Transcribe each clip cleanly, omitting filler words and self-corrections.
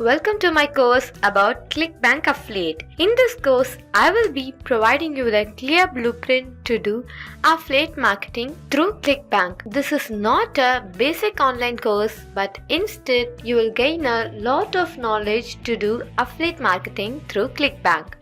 welcome to my course about Clickbank Affiliate. In this course, I will be providing you the clear blueprint to do affiliate marketing through Clickbank. This is not a basic online course, but instead you will gain a lot of knowledge to do affiliate marketing through Clickbank.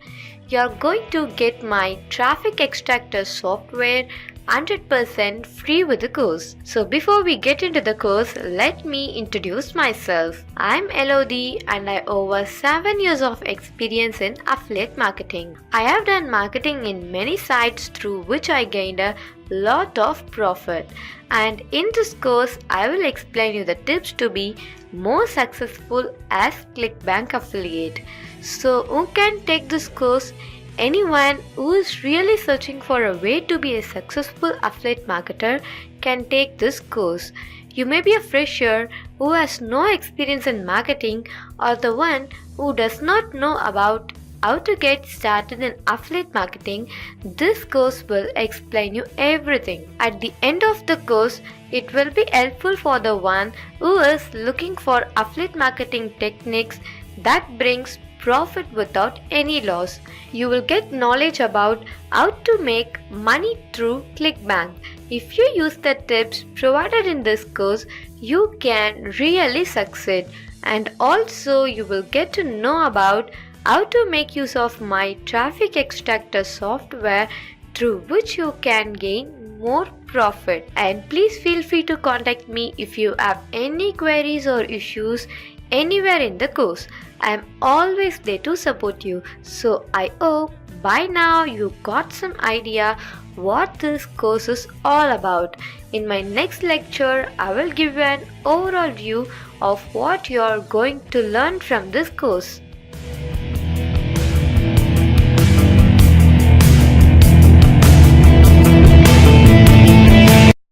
You are going to get my traffic extractor software 100% free with the course. So before we get into the course, let me introduce myself. I'm Elodie and I over 7 years of experience in affiliate marketing. I have done marketing in many sites through which I gained a lot of profit. And in this course, I will explain you the tips to be more successful as Clickbank affiliate. So who can take this course? Anyone who is really searching for a way to be a successful affiliate marketer can take this course. You may be a fresher who has no experience in marketing or the one who does not know about how to get started in affiliate marketing. This course will explain you everything. At the end of the course, it will be helpful for the one who is looking for affiliate marketing techniques that brings profit without any loss. You will get knowledge about how to make money through Clickbank. If you use the tips provided in this course, you can really succeed. And also you will get to know about how to make use of my traffic extractor software through which you can gain more profit. And please feel free to contact me if you have any queries or issues anywhere in the course. I am always there to support you. So I hope by now you got some idea what this course is all about. In my next lecture, I will give you an overall view of what you are going to learn from this course.